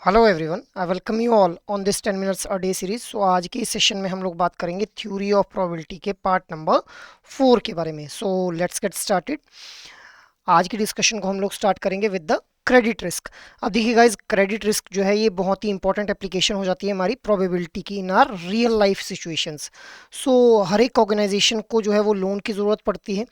Hello everyone, I welcome you all on this 10 minutes a day series. So आज के इस session में हम लोग बात करेंगे थ्योरी ऑफ प्रोबेबिलिटी के पार्ट नंबर 4 के बारे में। So let's get started. आज की डिस्कशन को हम लोग स्टार्ट करेंगे विद द क्रेडिट रिस्क। अब देखिए गाइज, क्रेडिट रिस्क जो है ये बहुत ही इंपॉर्टेंट एप्लीकेशन हो जाती है हमारी प्रोबेबिलिटी की in our real life situations. So हर एक ऑर्गेनाइजेशन को जो है वो लोन की ज़रूरत पड़ती है।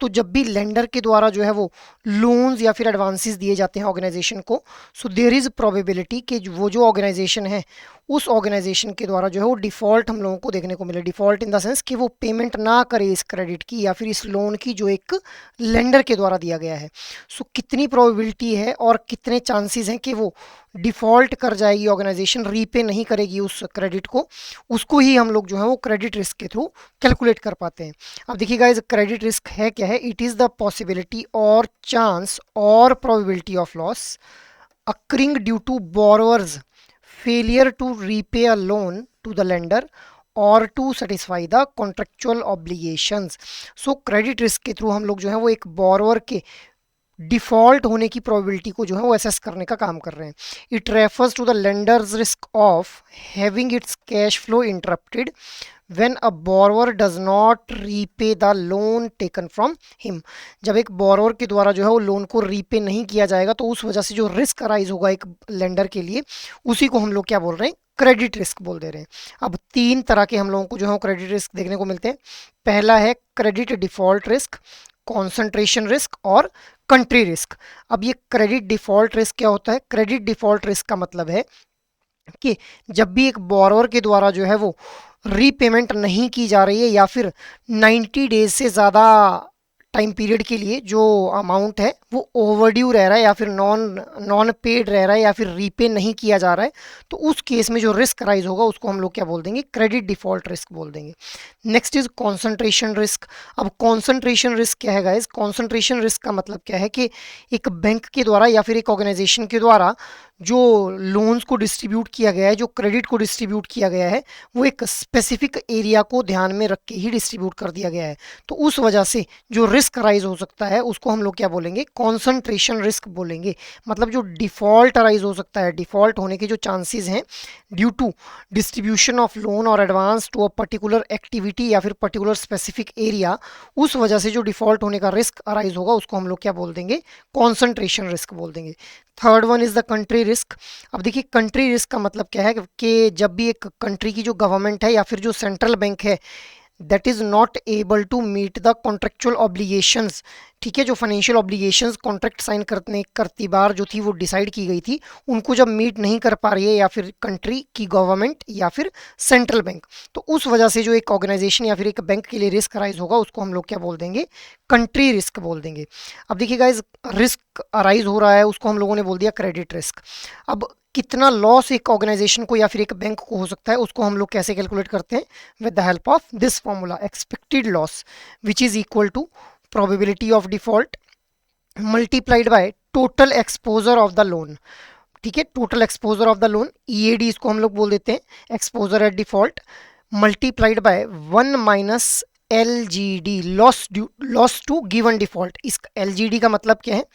तो जब भी लेंडर के द्वारा जो है वो लोन्स या फिर एडवांसेस दिए जाते हैं ऑर्गेनाइजेशन को, सो देयर इज़ प्रोबेबिलिटी कि वो जो ऑर्गेनाइजेशन है उस ऑर्गेनाइजेशन के द्वारा जो है वो डिफ़ॉल्ट हम लोगों को देखने को मिले। डिफ़ॉल्ट इन द सेंस कि वो पेमेंट ना करे इस क्रेडिट की या फिर इस लोन की जो एक लेंडर के द्वारा दिया गया है। सो कितनी प्रोबेबिलिटी है और कितने चांसेस हैं कि वो डिफ़ॉल्ट कर जाएगी ऑर्गेनाइजेशन, रीपे नहीं करेगी उस क्रेडिट को, उसको ही हम लोग जो है वो क्रेडिट रिस्क के थ्रू कैलकुलेट कर पाते हैं। अब देखिए गाइस, क्रेडिट रिस्क है क्या है? इट इज़ द पॉसिबिलिटी और चांस और probability of loss occurring due to borrower's failure to repay a loan to the lender और to satisfy the contractual obligations। So credit risk के through हम लोग जो है वो एक बोरोअर के डिफॉल्ट होने की प्रोबेबिलिटी को जो है वो असेस करने का काम कर रहे हैं। It refers to the lender's risk of having its cash flow interrupted when a borrower does not repay the loan taken from him। जब एक borrower के द्वारा जो है वो लोन को रीपे नहीं किया जाएगा तो उस वजह से जो रिस्क अराइज होगा एक लेंडर के लिए, उसी को हम लोग क्या बोल रहे हैं? क्रेडिट रिस्क बोल दे रहे हैं। अब तीन तरह के हम लोगों को जो है क्रेडिट रिस्क देखने को मिलते हैं। पहला है credit default risk, concentration risk और कंट्री रिस्क। अब ये क्रेडिट डिफॉल्ट रिस्क क्या होता है? क्रेडिट डिफॉल्ट रिस्क का मतलब है कि जब भी एक बोरोवर के द्वारा जो है वो रीपेमेंट नहीं की जा रही है या फिर 90 डेज से ज़्यादा टाइम पीरियड के लिए जो अमाउंट है वो ओवरड्यू रह रहा है या फिर नॉन नॉन पेड रह रहा है या फिर रीपे नहीं किया जा रहा है, तो उस केस में जो रिस्क राइज होगा उसको हम लोग क्या बोल देंगे? क्रेडिट डिफॉल्ट रिस्क बोल देंगे। Next is concentration risk. अब कॉन्सेंट्रेशन रिस्क क्या है गाइज? कॉन्सेंट्रेशन रिस्क का मतलब क्या है कि एक बैंक के द्वारा या फिर एक ऑर्गेनाइजेशन के द्वारा जो लोन्स को डिस्ट्रीब्यूट किया गया है, जो क्रेडिट को डिस्ट्रीब्यूट किया गया है, वो एक स्पेसिफिक एरिया को ध्यान में रख के ही डिस्ट्रीब्यूट कर दिया गया है। तो उस वजह से जो रिस्क राइज हो सकता है उसको हम लोग क्या बोलेंगे? कॉन्सेंट्रेशन रिस्क बोलेंगे। मतलब जो डिफॉल्ट राइज हो सकता है, डिफॉल्ट होने के जो चांसेस हैं due to distribution of loan और advance to a particular activity या फिर पर्टिकुलर स्पेसिफिक एरिया, उस वजह से जो डिफॉल्ट होने का रिस्क अराइज होगा उसको हम लोग क्या बोल देंगे? कॉन्सेंट्रेशन रिस्क बोल देंगे। Third one is the country risk. अब देखिए, कंट्री रिस्क का मतलब क्या है कि जब भी एक कंट्री की जो गवर्नमेंट है या फिर जो सेंट्रल बैंक है that is not able to meet the contractual obligations, ठीक है, जो फाइनेंशियल ऑब्लिगेशंस कॉन्ट्रैक्ट साइन करती बार जो थी वो डिसाइड की गई थी, उनको जब मीट नहीं कर पा रही है या फिर कंट्री की गवर्नमेंट या फिर सेंट्रल बैंक, तो उस वजह से जो एक ऑर्गेनाइजेशन या फिर एक बैंक के लिए रिस्क अराइज होगा उसको हम लोग क्या बोल देंगे? कंट्री रिस्क बोल देंगे। अब देखिए गाइज, रिस्क अराइज हो रहा है उसको हम लोगों ने बोल दिया क्रेडिट रिस्क। अब कितना लॉस एक ऑर्गेनाइजेशन को या फिर एक बैंक को हो सकता है उसको हम लोग कैसे कैलकुलेट करते हैं? With the help of this formula, expected loss which is equal to probability of default multiplied by total exposure of the loan. ठीक है, total exposure of the loan, EAD इसको हम लोग बोल देते हैं, exposure at default, multiplied by 1 minus LGD, loss to given default. इस LGD का मतलब क्या है?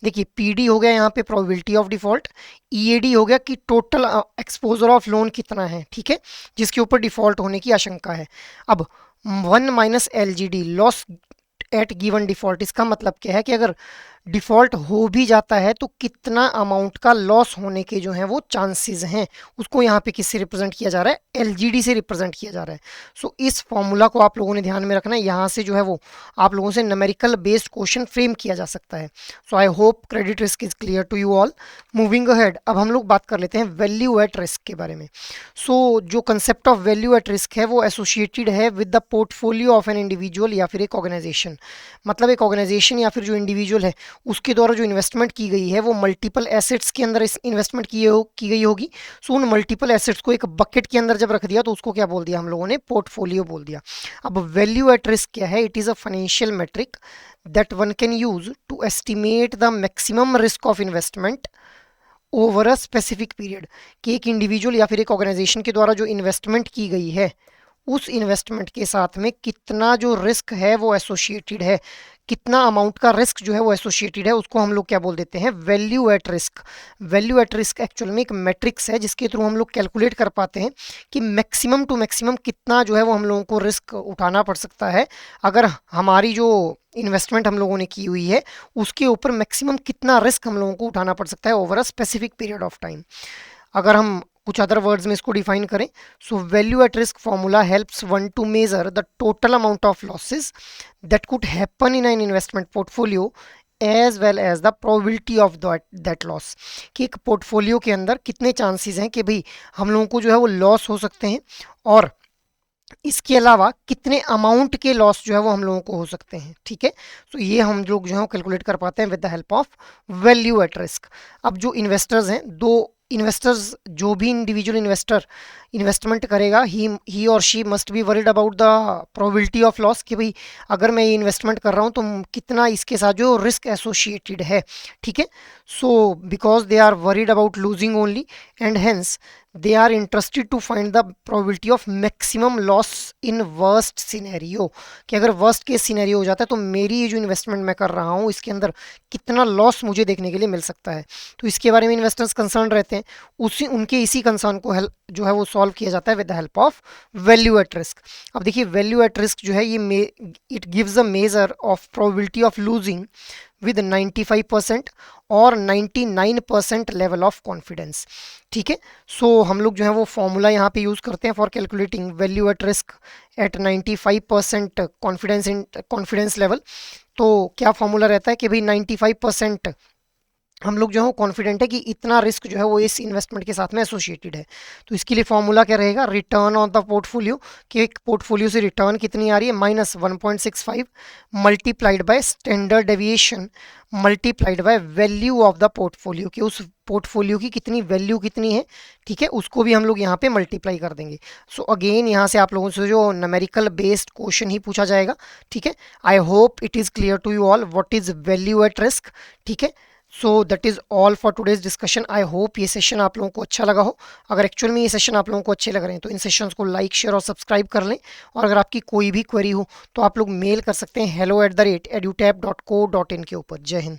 देखिए, PD हो गया यहाँ पे प्रोबेबिलिटी ऑफ डिफॉल्ट, EAD हो गया कि टोटल एक्सपोजर ऑफ लोन कितना है, ठीक है, जिसके ऊपर डिफॉल्ट होने की आशंका है। अब 1 minus LGD, loss at given default, इसका मतलब क्या है कि अगर डिफॉल्ट हो भी जाता है तो कितना अमाउंट का लॉस होने के जो है वो चांसेस हैं, उसको यहाँ पे किससे रिप्रेजेंट किया जा रहा है? LGD से रिप्रेजेंट किया जा रहा है। सो इस फॉर्मूला को आप लोगों ने ध्यान में रखना है, यहाँ से जो है वो आप लोगों से न्यूमेरिकल बेस्ड क्वेश्चन फ्रेम किया जा सकता है। So I hope credit risk is clear to you all. Moving ahead, अब हम लोग बात कर लेते हैं वैल्यू एट रिस्क के बारे में। सो जो concept of value at risk है वो एसोसिएटेड है with the portfolio of an individual या फिर एक ऑर्गेनाइजेशन। मतलब एक ऑर्गेनाइजेशन या फिर जो इंडिविजुअल है उसके द्वारा जो इन्वेस्टमेंट की गई है वो मल्टीपल एसेट्स के अंदर इस इन्वेस्टमेंट की गई होगी। सो उन मल्टीपल एसेट्स को एक बकेट के अंदर जब रख दिया तो उसको क्या बोल दिया हम लोगों ने? पोर्टफोलियो बोल दिया। अब वैल्यू एट रिस्क क्या है? It is a financial metric that one can use to estimate the maximum risk of investment over a specific period. कि एक इंडिविजुअल या फिर एक ऑर्गेनाइजेशन के द्वारा जो इन्वेस्टमेंट की गई है उस इन्वेस्टमेंट के साथ में कितना जो रिस्क है वो एसोसिएटेड है, कितना अमाउंट का रिस्क जो है वो एसोसिएटेड है, उसको हम लोग क्या बोल देते हैं, value at risk. Value at risk actual में एक मैट्रिक्स है जिसके थ्रू हम लोग कैलकुलेट कर पाते हैं कि मैक्सिमम टू मैक्सिमम कितना जो है वो हम लोगों को रिस्क उठाना पड़ सकता है अगर हमारी जो इन्वेस्टमेंट हम लोगों ने की हुई है उसके ऊपर मैक्सिमम कितना रिस्क हम लोगों को उठाना पड़ सकता है over a specific period of time. अगर हम कुछ अदर वर्ड्स में इसको डिफाइन करें, so value at risk formula helps one to measure the total amount of losses that could happen in an investment portfolio as well as the probability of that loss, कि एक portfolio के अंदर कितने chances हैं कि भाई हम लोगों को जो है वो लॉस हो सकते हैं, और इसके अलावा कितने अमाउंट के लॉस जो है वो हम लोगों को हो सकते हैं। ठीक है, तो ये हम लोग जो है कैलकुलेट कर पाते हैं with the help of value at risk. अब जो इन्वेस्टर्स हैं, दो इन्वेस्टर्स, जो भी इंडिविजुअल इन्वेस्टर इन्वेस्टमेंट करेगा, ही और she must be worried about the probability of loss, कि भाई अगर मैं ये इन्वेस्टमेंट कर रहा हूँ तो कितना इसके साथ जो रिस्क एसोसिएटेड है। ठीक है, so because they are worried about losing only and hence they are interested to find the probability of maximum loss in worst scenario, कि अगर वर्स्ट केस सिनेरियो हो जाता है तो मेरी ये जो इन्वेस्टमेंट मैं कर रहा हूँ इसके अंदर कितना लॉस मुझे देखने के लिए मिल सकता है। तो इसके बारे में इन्वेस्टर्स कंसर्न रहते हैं, उनके इसी कंसर्न को जो है वो सॉल्व किया जाता है with the help of value at risk. अब देखिए वैल्यू एट रिस्क जो है ये it gives a measure of probability of losing with 95% और 99% लेवल ऑफ कॉन्फिडेंस। ठीक है, सो हम लोग जो है वो फॉर्मूला यहाँ पे यूज़ करते हैं for calculating value at risk at 95% confidence level. तो क्या फॉर्मूला रहता है कि भाई 95% हम लोग जो है कॉन्फिडेंट है कि इतना रिस्क जो है वो इस इन्वेस्टमेंट के साथ में एसोसिएटेड है। तो इसके लिए फॉर्मूला क्या रहेगा, रिटर्न ऑन द पोर्टफोलियो, कि एक पोर्टफोलियो से रिटर्न कितनी आ रही है, -1.65 multiplied by standard deviation multiplied by value of the portfolio, कि उस पोर्टफोलियो की कितनी वैल्यू कितनी है। ठीक है, उसको भी हम लोग यहाँ पे मल्टीप्लाई कर देंगे। सो अगेन यहाँ से आप लोगों से जो न्यूमेरिकल बेस्ड क्वेश्चन ही पूछा जाएगा। ठीक है, I hope it is clear to you all what is value at risk. ठीक है, so that is all for today's discussion. I hope ये सेशन आप लोगों को अच्छा लगा हो। अगर एक्चुअल में ये सेशन आप लोगों को अच्छे लग रहे हैं तो इन सेशंस को लाइक, शेयर और सब्सक्राइब कर लें। और अगर आपकी कोई भी क्वेरी हो तो आप लोग मेल कर सकते हैं hello@edutap.co.in के ऊपर। जय हिंद।